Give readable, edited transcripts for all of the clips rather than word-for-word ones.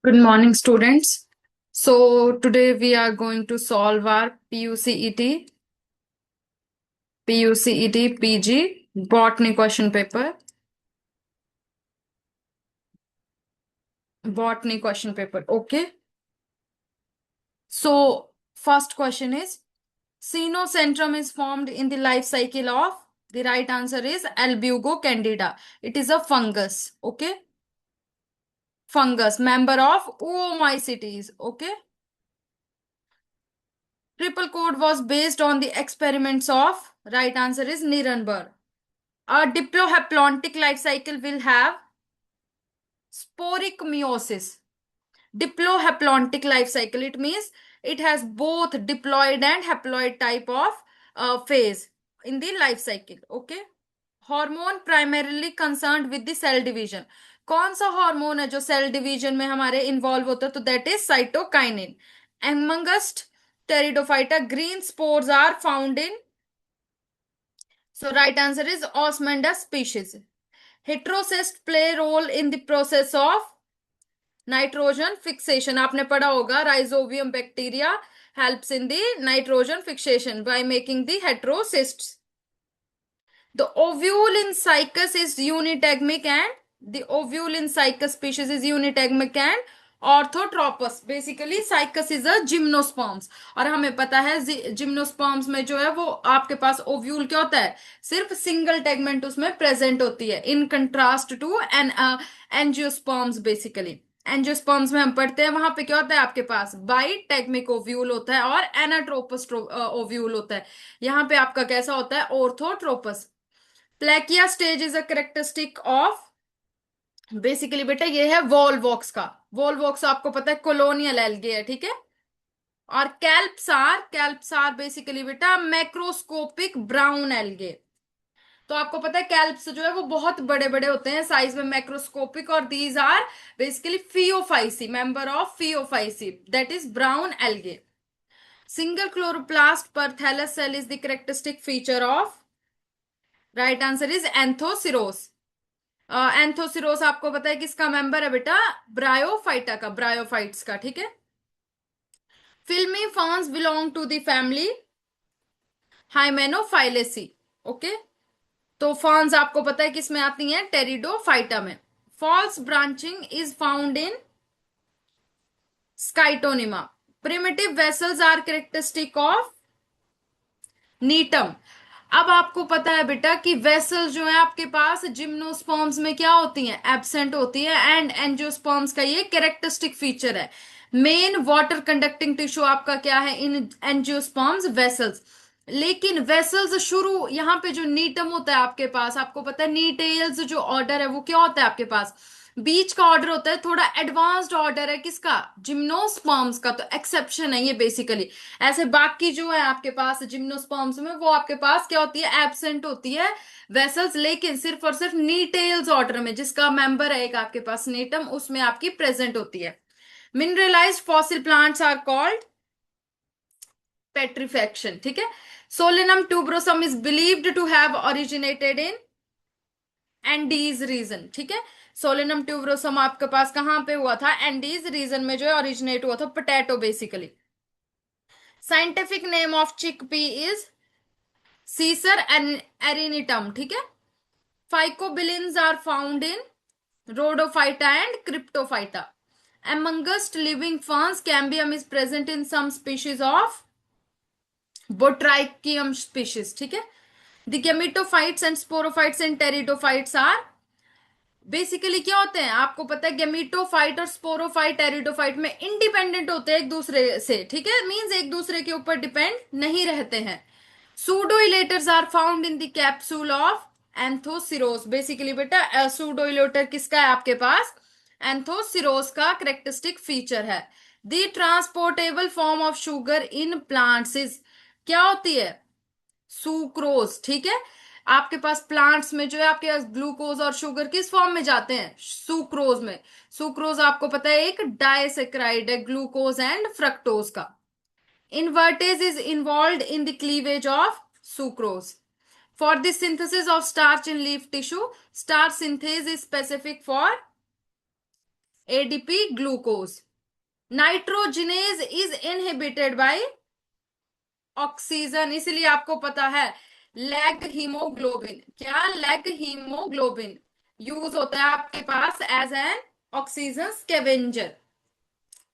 Good morning, students. So today we are going to solve our PUCET PG botany question paper. Botany question paper. Okay. So first question is Xenocentrum is formed in the life cycle of. The right answer is Albugo candida. It is a fungus. Okay. Fungus, member of Oomycetes. Okay. Triple code was based on the experiments of. Right answer is Nirenberg. A diplohaplontic life cycle will have sporic meiosis. Diplohaplontic life cycle, it means it has both diploid and haploid type of phase in the life cycle. Okay. Hormone primarily concerned with the cell division. कौन सा hormone है जो cell division में हमारे involve होता है? तो that is cytokinin. Amongst Pteridophyta green spores are found in. So right answer is Osmunda species. Heterocyst play role in the process of nitrogen fixation. आपने पढ़ा होगा Rhizobium bacteria helps in the nitrogen fixation by making the heterocysts. The ovule in Cycas is unitegmic and the ovule in Cycas species is unitegmic and orthotropous. Basically cycas is a gymnosperms. और हमें पता है gymnosperms में जो है वो आपके पास ovule क्या होता है? सिर्फ सिंगल टेगमेंट उसमें प्रेजेंट होती है in contrast to angiosperms. Basically angiosperms में हम पढ़ते हैं वहां पे क्या होता है आपके पास बाइटेगमिक ओव्यूल होता है और एनाट्रोपस ओव्यूल होता है. यहाँ पे आपका कैसा होता है? Orthotropous. Plakea stage is a characteristic of. Basically बेटा ये है वॉलवॉक्स का. वॉलवॉक्स आपको पता है कोलोनियल एल्गे है. ठीक है. और कैल्प्सार बेसिकली बेटा मैक्रोस्कोपिक ब्राउन एल्गे. तो आपको पता है कैल्प्स जो है वो बहुत बड़े बड़े होते हैं साइज में, मैक्रोस्कोपिक. और these are basically Phaeophyceae, member of Phaeophyceae, that is brown algae. Single chloroplast per thallus cell is the characteristic feature of. Right answer is Anthoceros. Anthoceros आपको पता है किसका मेंबर है बेटा? ब्रायोफाइटा का, ब्रायोफाइट्स का. ठीक है. Filmy ferns belong to the family Hymenophyllaceae. Okay. तो फर्न्स आपको पता है किसमें आती हैं? टेरिडोफाइटा में. False branching is found in Scytonema. Primitive vessels are characteristic of Gnetum. अब आपको पता है बेटा कि वेसल्स जो है आपके पास जिम्नोस्पर्म्स में क्या होती हैं? एब्सेंट होती है. एंड एंजियोस्पर्म्स का ये कैरेक्टरिस्टिक फीचर है. मेन वाटर कंडक्टिंग टिश्यू आपका क्या है इन एंजियोस्पर्म्स? वेसल्स. लेकिन वेसल्स शुरू यहाँ पे जो नीटम होता है आपके पास, आपको पता है नीटेल्स जो ऑर्डर है वो क्या होता है आपके पास? बीच का ऑर्डर होता है. थोड़ा एडवांस्ड ऑर्डर है किसका? जिम्नोस्पर्म्स का. तो एक्सेप्शन है ये बेसिकली. ऐसे बाकी जो है आपके पास जिम्नोस्पर्म्स में वो आपके पास क्या होती है? एब्सेंट होती है वेसल्स. लेकिन सिर्फ और सिर्फ नीटेल्स ऑर्डर में जिसका मेंबर है एक आपके पास नीटम, उसमें आपकी प्रेजेंट होती है. Mineralised fossil plants are called petrifaction. ठीक है. Solanum tuberosum is believed to have originated in Andes region. ठीक है. सोलेनम ट्यूब्रोसम आपके पास कहां पे हुआ था? एंडीज रीजन में जो है ओरिजिनेट हुआ था. Potato basically. Scientific name of chickpea is Cicer arietinum. ठीक है. Phycobilins are found in Rhodophyta and Cryptophyta. Amongst living ferns, cambium is present in some species of Botricium species. ठीक है. The gametophytes and sporophytes and pteridophytes are basically क्या होते हैं आपको पता है? गेमिटोफाइट और स्पोरोफाइट टेरिडोफाइट में इंडिपेंडेंट होते हैं एक दूसरे से. ठीक है. मींस एक दूसरे के ऊपर डिपेंड नहीं रहते हैं. Pseudoelaters are found in the capsule of Anthoceros. Basically बेटा सूडोइलेटर किसका है आपके पास? एंथोसिरोस का करेक्टरिस्टिक फीचर है. The transportable form of sugar in plants is क्या होती है? सुक्रोज. ठीक है. आपके पास प्लांट्स में जो है आपके पास ग्लूकोज और शुगर किस फॉर्म में जाते हैं? सुक्रोज में. सुक्रोज आपको पता है एक डाइसेक्राइड है ग्लूकोज एंड फ्रक्टोज का. Invertase is involved in the cleavage of sucrose. For the synthesis of starch in leaf tissue, starch synthase is specific for ADP glucose. Nitrogenase is inhibited by oxygen, इसलिए आपको पता है leg haemoglobin, क्या leg haemoglobin use होता है आपके पास as an oxygen scavenger.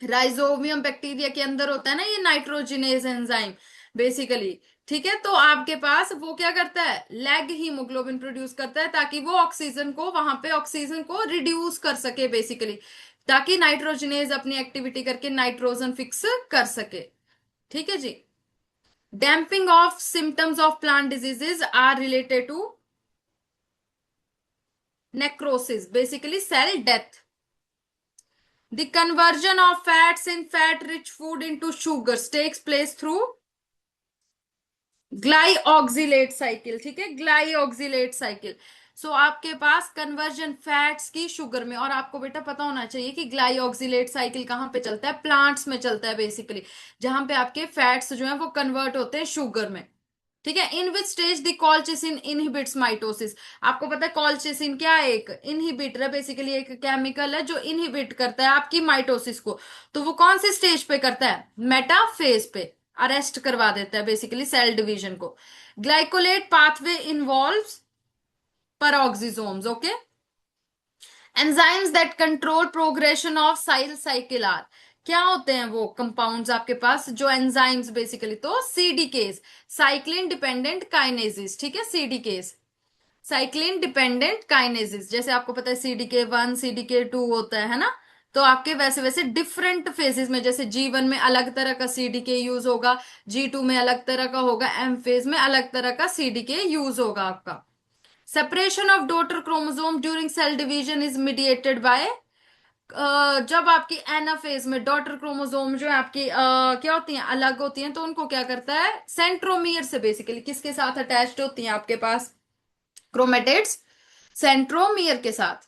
Rhizobium bacteria के अंदर होता है ना ये नाइट्रोजिनेज एंजाइम बेसिकली। ठीक है, तो आपके पास वो क्या करता है, लेग हीमोग्लोबिन प्रोड्यूस करता है ताकि वो ऑक्सीजन को वहां पे ऑक्सीजन को रिड्यूस कर सके बेसिकली, ताकि नाइट्रोजिनेज अपनी एक्टिविटी करके नाइट्रोजन फिक्स कर सके। ठीक है जी। Damping off symptoms of plant diseases are related to necrosis, basically cell death. The conversion of fats in fat-rich food into sugars takes place through glyoxylate cycle. ठीक है, glyoxylate cycle. सो आपके पास conversion fats की sugar में, और आपको बेटा पता होना चाहिए कि ग्लाइऑक्सिलेट साइकिल कहाँ पे चलता है, प्लांट्स में चलता है बेसिकली, जहां पे आपके फैट्स जो है वो कन्वर्ट होते हैं शुगर में। ठीक है, in which stage the colchicine inhibits mitosis. आपको पता है कॉलचिसिन क्या है, एक इनहिबिटर है बेसिकली, एक केमिकल है जो इनहिबिट करता है आपकी माइटोसिस को। तो वो कौन सी स्टेज पे करता है, मेटाफेज पे अरेस्ट करवा देता है बेसिकली सेल डिवीजन को। Glycolate pathway involves peroxisomes, okay. Enzymes that control progression of cell cycle are, क्या होते हैं वो कंपाउंड्स आपके पास जो एंजाइम्स बेसिकली, तो सीडीकेस, साइक्लिन डिपेंडेंट काइनेसिस। ठीक है, सीडीकेस साइक्लिन डिपेंडेंट काइनेसिस, जैसे आपको पता है CDK1 CDK2 होता है ना। तो आपके वैसे वैसे डिफरेंट फेजेस में, जैसे G1 में अलग तरह का CDK यूज होगा, G2 में अलग तरह का होगा, M फेज में अलग तरह का CDK यूज होगा आपका। Separation of daughter chromosome during cell division is mediated by, जब आपकी एनाफेज में डॉटर क्रोमोसोम जो है आपकी क्या होती हैं, अलग होती हैं, तो उनको क्या करता है, सेंट्रोमियर से बेसिकली किसके साथ अटैच्ड होती हैं आपके पास, क्रोमेटिड्स सेंट्रोमियर के साथ।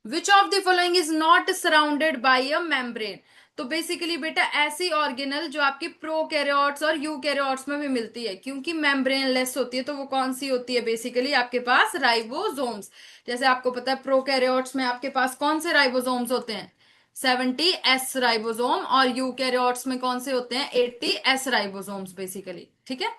विच of the following is not surrounded by a membrane. तो बेसिकली बेटा ऐसी ऑर्गेनल जो आपकी प्रोकैरियोट्स और यूकैरियोट्स में भी मिलती है, क्योंकि मेम्ब्रेन लेस होती है, तो वो कौन सी होती है बेसिकली आपके पास, राइबोसोम्स। जैसे आपको पता है प्रोकैरियोट्स में आपके पास कौन से राइबोसोम्स होते हैं, 70S राइबोसोम, और यूकैरियोट्स में कौन से होते हैं, 80S राइबोसोम्स बेसिकली। ठीक है,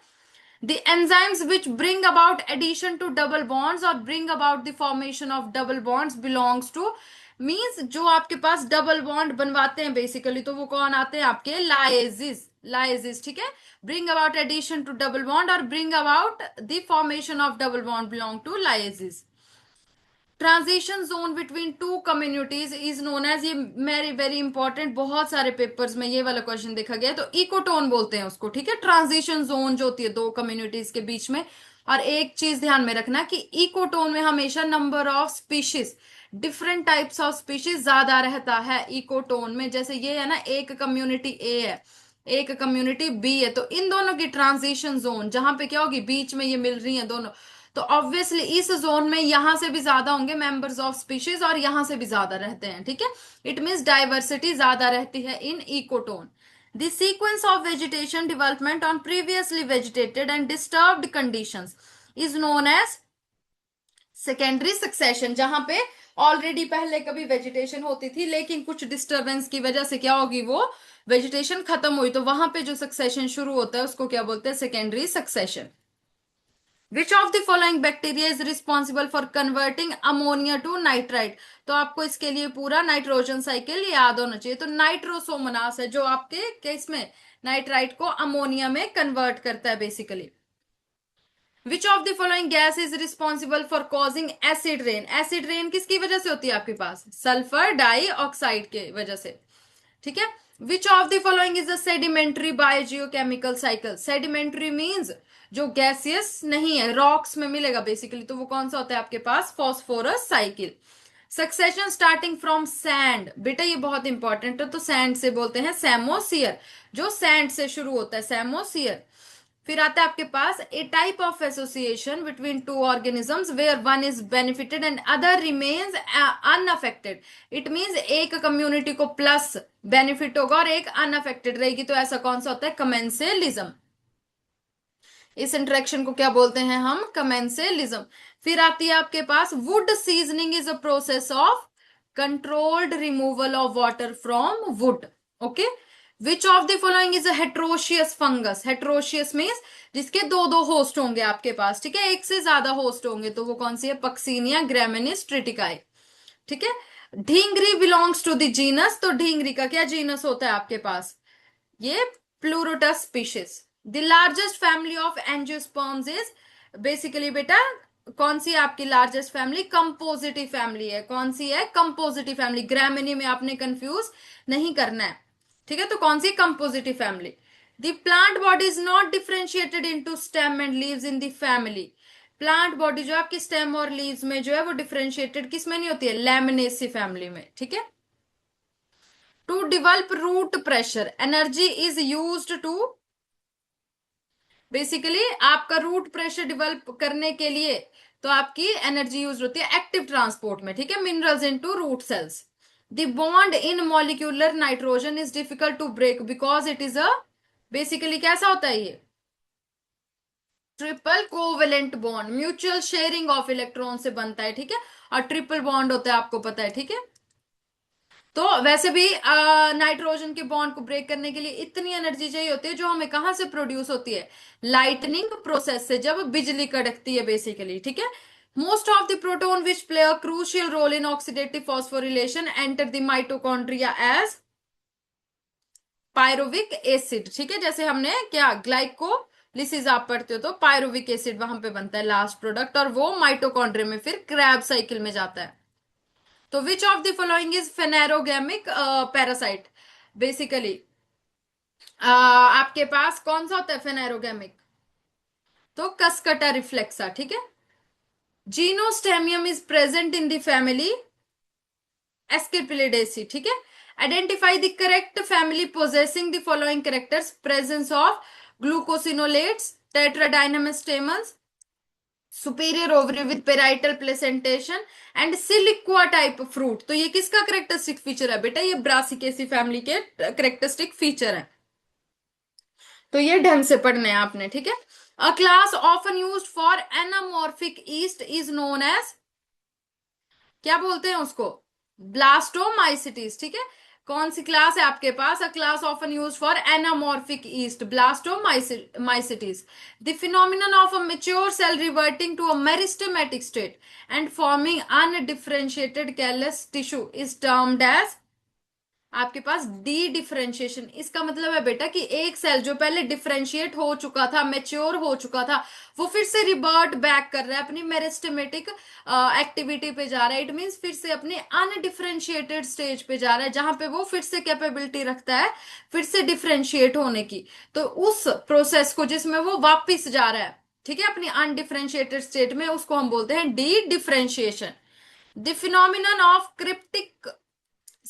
the enzymes which bring about addition to double bonds or bring about the formation of double bonds belongs to, means जो आपके पास डबल बॉन्ड बनवाते हैं बेसिकली, तो वो कौन आते हैं आपके, लाइजिस, लाइजिस। ठीक है, bring about addition to double bond और bring about the formation of double bond belong to lyases. Transition zone between two communities is known as, ये वेरी वेरी इंपॉर्टेंट, बहुत सारे पेपर्स में ये वाला क्वेश्चन देखा गया, तो इकोटोन बोलते हैं उसको। ठीक है, ट्रांजिशन जोन जो होती है दो कम्युनिटीज के बीच में। और एक चीज ध्यान में रखना कि इकोटोन में हमेशा number of species, different types of species ज्यादा रहता है इकोटोन में। जैसे ये है ना, एक कम्युनिटी ए है, एक कम्युनिटी बी है, तो इन दोनों की ट्रांजिशन जोन जहां पे क्या होगी, बीच में ये मिल रही है दोनों, तो ऑब्वियसली इस जोन में यहां से भी ज्यादा होंगे मेंबर्स ऑफ स्पीशीज और यहां से भी ज्यादा रहते हैं। ठीक है, इट मीन्स डाइवर्सिटी ज्यादा रहती है in ecotone. The sequence of vegetation development on previously vegetated and disturbed conditions is known as secondary succession, जहां पे ऑलरेडी पहले कभी वेजिटेशन होती थी लेकिन कुछ डिस्टरबेंस की वजह से क्या होगी, वो वेजिटेशन खत्म हुई, तो वहां पे जो सक्सेशन शुरू होता है उसको क्या बोलते हैं, secondary succession. Which of the following bacteria is responsible for converting ammonia to nitrite. तो आपको इसके लिए पूरा नाइट्रोजन साइकिल याद होना चाहिए। तो नाइट्रोसोमनास है जो आपके केस में नाइट्राइट को अमोनिया में कन्वर्ट करता है basically. Which of the following gas is responsible for causing acid rain. Acid rain किसकी वजह से होती है आपके पास, सल्फर डाइऑक्साइड के वजह से। ठीक है, विच of the following is a sedimentary biogeochemical cycle. Sedimentary means जो गैसियस नहीं है, रॉक्स में मिलेगा बेसिकली, तो वो कौन सा होता है आपके पास, phosphorus cycle. Succession starting from sand, बेटा ये बहुत इंपॉर्टेंट है, तो सैंड से बोलते हैं सैमोसियर, जो सैंड से शुरू होता है सैमोसियर। फिर आता है आपके पास a type of association between two organisms where one is benefited and other remains unaffected. It means एक कम्युनिटी को प्लस बेनिफिट होगा और एक अनअफेक्टेड रहेगी, तो ऐसा कौन सा होता है, कमेंसेलिज्म। इस इंटरेक्शन को क्या बोलते हैं हम, कमेंसेलिज्म। फिर आती है आपके पास wood seasoning is a process of controlled removal of water from wood. Okay. Which of the following is a heterogeneous fungus? Heterogeneous means जिसके दो दो होस्ट होंगे आपके पास, ठीक है, एक से ज्यादा होस्ट होंगे, तो वो कौन सी है? पक्सीनिया ग्रामिनीस ट्रिटिकाई, ठीक है। ढींगरी बिलोंग्स टू द जीनस, तो ढींगरी का क्या जीनस होता है आपके पास? ये Pleurotus species. The largest family of angiosperms is, basically बेटा कौन सी है आपकी लार्जेस्ट फैमिली? कंपोजिटिव फैमिली है। कौन सी है? कंपोजिटिव फैमिली। ग्रामिनी में आपने कंफ्यूज नहीं करना है, ठीक है। तो कौन सी? Compositae family. The plant body is not differentiated into stem and leaves in the family. Plant body जो आपकी स्टेम और लीव्स में जो है वो डिफरेंशिएटेड किस में नहीं होती है? लैमिनेसी फैमिली में, ठीक है। To develop root pressure energy is used to, basically आपका रूट प्रेशर डिवेल्प करने के लिए तो आपकी एनर्जी यूज होती है एक्टिव ट्रांसपोर्ट में, ठीक है। Minerals into root cells. The bond in molecular nitrogen is difficult to break because it is a, basically कैसा होता है ये? Triple covalent bond, mutual sharing of electron से बनता है, ठीक है। और ट्रिपल बॉन्ड होता है, आपको पता है, ठीक है। तो वैसे भी नाइट्रोजन के बॉन्ड को ब्रेक करने के लिए इतनी एनर्जी चाहिए होती है, जो हमें कहां से प्रोड्यूस होती है? लाइटनिंग प्रोसेस से, जब बिजली कड़कती है बेसिकली, ठीक है। Most of the proton which play a crucial role in oxidative phosphorylation enter the mitochondria as pyruvic acid, ठीक है। जैसे हमने क्या ग्लाइकोलिसिस आप पढ़ते हो तो पायरुविक एसिड वहां पे बनता है लास्ट प्रोडक्ट, और वो माइटोकॉन्ड्रिया में फिर क्रैब साइकिल में जाता है। तो which of the following is phanerogamic parasite? Basically आपके पास कौन सा होता है फेनेरोगेमिक? तो कस्कटा रिफ्लेक्सा, ठीक है। Gynostemium is present in the family Asclepiadaceae, ठीक है। Identify the correct family possessing the following characters: presence of glucosinolates, tetradynamous stamens, superior ovary with parietal placentation and siliqua type fruit. तो ये किसका करेक्टरिस्टिक फीचर है बेटा? ये Brassicaceae family के characteristic feature है। तो ये ढंग से पढ़ने हैं आपने, ठीक है। A class often used for anamorphic yeast is known as, क्या बोलते हैं उसको? ब्लास्टोमाइसिटीज, ठीक है। कौन सी क्लास है आपके पास? A class often use for anamorphic yeast, blastomycetes. The phenomenon of a mature cell reverting to a meristematic state and forming undifferentiated callus tissue is termed as, आपके पास डी डिफरेंशिएशन। इसका मतलब है बेटा कि एक सेल जो पहले डिफरेंशिएट हो चुका था, मेच्योर हो चुका था, वो फिर से रिवर्ट बैक कर रहा है, अपनी मेरिस्टेमेटिक एक्टिविटी पे जा रहा है। इट मींस फिर से अपने अनडिफरेंशिएटेड स्टेज पे जा रहा है, जहां पे वो फिर से कैपेबिलिटी रखता है फिर से डिफरेंशिएट होने की। तो उस प्रोसेस को जिसमें वो वापिस जा रहा है, ठीक है, अपनी अनडिफरेंशिएटेड स्टेट में, उसको हम बोलते हैं D differentiation. The phenomenon of cryptic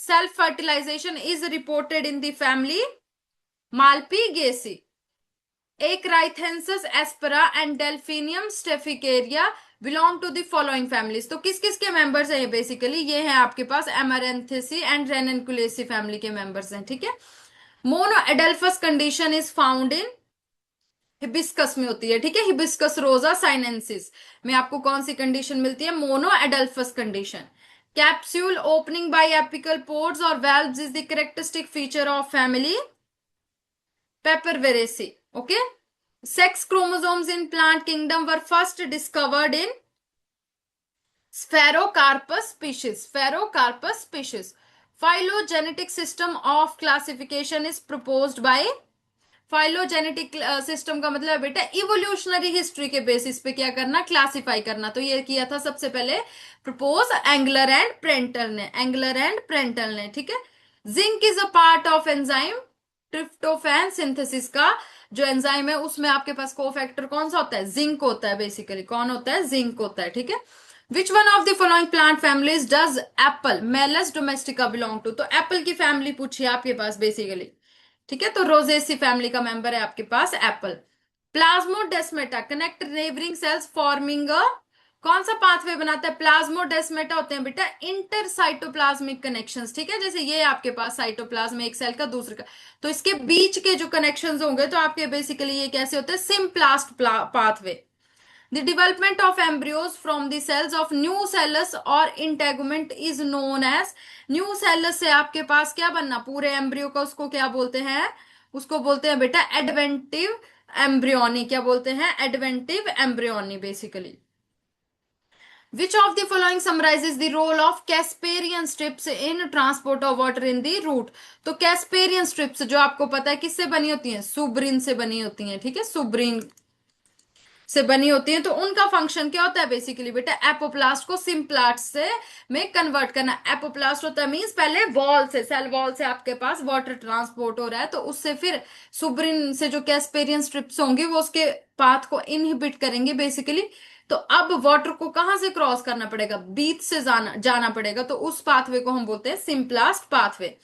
self fertilization is reported in the family Malpighiaceae. Acrylthensis aspera and Delphinium staphycaria belong to the following families. तो किस किस के मेंबर्स हैं ये? बेसिकली ये हैं आपके पास Amaranthisi and Ranunculaceae फैमिली के मेंबर्स हैं, ठीक है। Monoadelphous condition is found in hibiscus में होती है, ठीक है। हिबिस्कस रोजा साइनेंसिस में आपको कौन सी कंडीशन मिलती है? Monoadelphous condition. Capsule opening by apical pores और valves is the characteristic feature of family Papaveraceae, okay. Sex chromosomes in plant kingdom were first discovered in Sphaerocarpus species. Sphaerocarpus species. Phylogenetic system of classification is proposed by, phylogenetic system का मतलब है बेटा evolutionary history के basis पे क्या करना? Classify करना। तो ये किया था सबसे पहले प्रपोज एंगलर एंड प्रेंटल ने, एंगलर एंड प्रेंटल ने, ठीक है। Zinc is a part of enzyme tryptophan synthesis का जो एंजाइम है उसमें आपके पास कोफैक्टर कौन सा होता है? जिंक होता है। बेसिकली कौन होता है? जिंक होता है, ठीक है। Which one of the following plant families does apple Malus domestica belong to? तो एप्पल की फैमिली पूछी आपके पास बेसिकली, ठीक है। तो रोजेसी फैमिली का मेंबर है आपके पास apple. Plasmodesmata connect neighbouring cells forming a, कौन सा पाथवे बनाता है? प्लाज्मोडेस्मेटा होते हैं बेटा इंटर साइटोप्लाज्मिक कनेक्शंस, ठीक है। जैसे ये आपके पास साइटोप्लाज्म एक सेल का दूसरे का, तो इसके बीच के जो कनेक्शंस होंगे तो आपके बेसिकली ये कैसे होते हैं? Symplast pathway. The development of embryos from the cells of nucellus और integument is known as, nucellus से आपके पास क्या बनना, पूरे एम्ब्रियो का, उसको क्या बोलते हैं, उसको बोलते हैं बेटा एडवेंटिव एम्ब्रियोनी, क्या बोलते हैं, adventive embryony basically. Which of the following summarizes the role of Casparian strips in transport of water in the root? तो Casparian strips जो आपको पता है किससे बनी होती हैं, सुब्रिन से बनी होती हैं, ठीक है, सुब्रिन से बनी होती है। तो उनका फंक्शन क्या होता है बेसिकली बेटा, एपोप्लास्ट को सिम्प्लास्ट से में कन्वर्ट करना। एपोप्लास्ट होता है मीन्स पहले वॉल से, सेल वॉल से आपके पास वाटर ट्रांसपोर्ट हो रहा है, तो उससे फिर सुब्रिन से जो कैस्पेरियन स्ट्रिप्स होंगी वो उसके पाथ को इनहिबिट करेंगे बेसिकली। तो अब वाटर को कहां से क्रॉस करना पड़ेगा, बीच से जाना जाना पड़ेगा, तो उस पाथवे को हम बोलते हैं symplast pathway.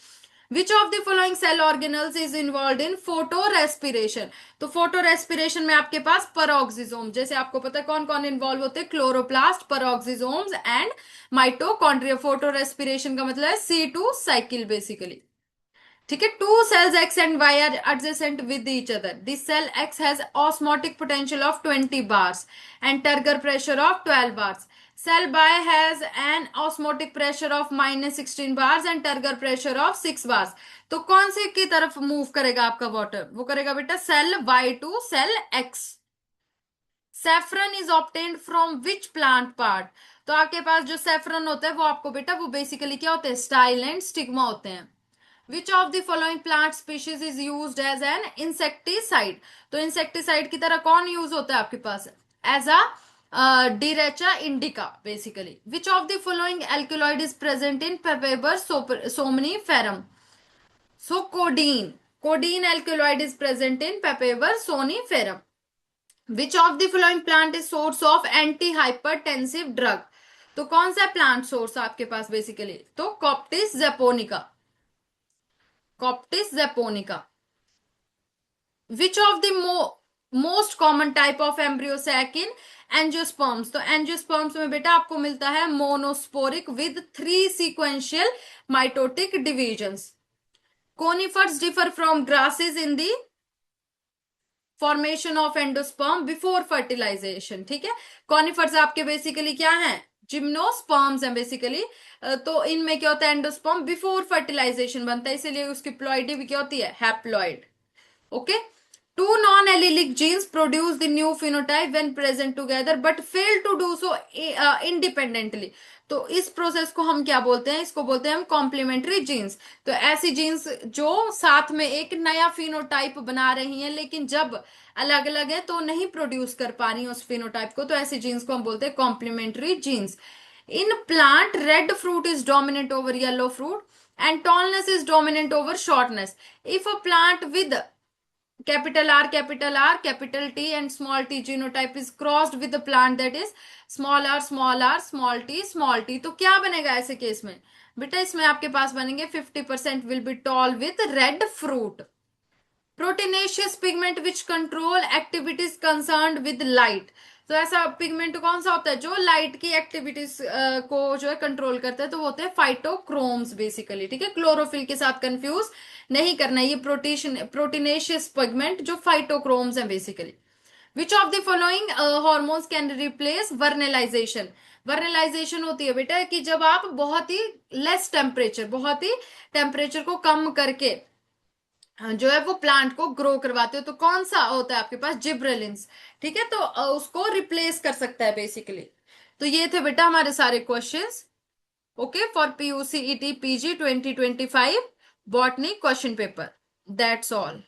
Which of the following cell organelles is involve in photorespiration? तो फोटो रेस्पिरेशन में आपके पास परोक्सिजोम, जैसे आपको पता है कौन कौन इन्वॉल्व होते हैं, chloroplast, peroxisomes and mitochondria. Photorespiration का मतलब है C2 साइकिल बेसिकली, ठीक है। Two cells X and Y are adjacent with each other. The cell X has osmotic potential of 20 bars and turgor pressure of 12 bars. Cell Y has an osmotic pressure of -16 bars and turgor pressure of 6 bars. तो कौन से की तरफ move करेगा आपका water, वो करेगा बेटा cell Y to cell X। Saffron is obtained from which plant part? तो आपके पास जो सेफ्रन होता है वो आपको बेटा, वो बेसिकली क्या होते हैं, स्टाइल एंड स्टिग्मा होते हैं। Which of the following plant species is used as an insecticide? तो इंसेक्टिसाइड की तरह कौन यूज होता है आपके पास, Azadirachta indica basically. Which of the following alkaloid is present in papaver somniferum? So codeine, codeine alkaloid is present in papaver somniferum. Which of the following plant is source of anti hypertensive drug? तो कौन सा plant source आपके पास basically, तो कॉप्टिस japonica, Coptis japonica. Which of the most common type of embryo sac in angiosperms? तो angiosperms में बेटा आपको मिलता है monosporic with 3 sequential mitotic divisions. Conifers differ from grasses in the formation of endosperm before fertilisation, ठीक है। Conifers आपके basically क्या है, जिम्नोस्पर्म्स हैं बेसिकली। तो इनमें क्या होता है, एंडोस्पर्म बिफोर फर्टिलाइजेशन बनता है, इसीलिए उसकी प्लॉइडी भी क्या होती है, haploid. Okay. Two non-allelic genes produce the new phenotype when present together but fail to do so independently. तो इस प्रोसेस को हम क्या बोलते हैं, इसको बोलते हैं हम कॉम्प्लीमेंट्री जीन्स। तो ऐसी जीन्स जो साथ में एक नया फिनोटाइप बना रही हैं, लेकिन जब अलग अलग है तो नहीं प्रोड्यूस कर पा रही हैं उस फिनोटाइप को, तो ऐसी जीन्स को हम बोलते हैं complementary genes. In plant red fruit is dominant over yellow fruit and tallness is dominant over shortness. If a plant with capital R, capital R, capital T and small t genotype is crossed with the plant that is small r, small r, small t, small t, तो क्या बनेगा ऐसे case में बेटा, इसमें आपके पास बनेंगे 50% will be tall with red fruit. Proteinaceous pigment which control activities concern with light? तो ऐसा पिगमेंट कौन सा होता है जो लाइट की एक्टिविटीज को जो है कंट्रोल करता है, तो वो होते हैं फाइटोक्रोम्स बेसिकली, ठीक है। क्लोरोफिल के साथ कंफ्यूज नहीं करना, ये प्रोटीनेशियस पिगमेंट जो फाइटोक्रोम्स हैं basically. Which of the following hormones can replace vernalisation? Vernalisation होती है बेटा कि जब आप बहुत ही लेस टेम्परेचर, बहुत ही टेम्परेचर को कम करके जो है वो प्लांट को ग्रो करवाते हो, तो कौन सा होता है आपके पास, जिब्रेलिन्स, ठीक है। तो उसको रिप्लेस कर सकता है बेसिकली। तो ये थे बेटा हमारे सारे questions, okay, for PUCET PG 2025 botany question paper. That's all.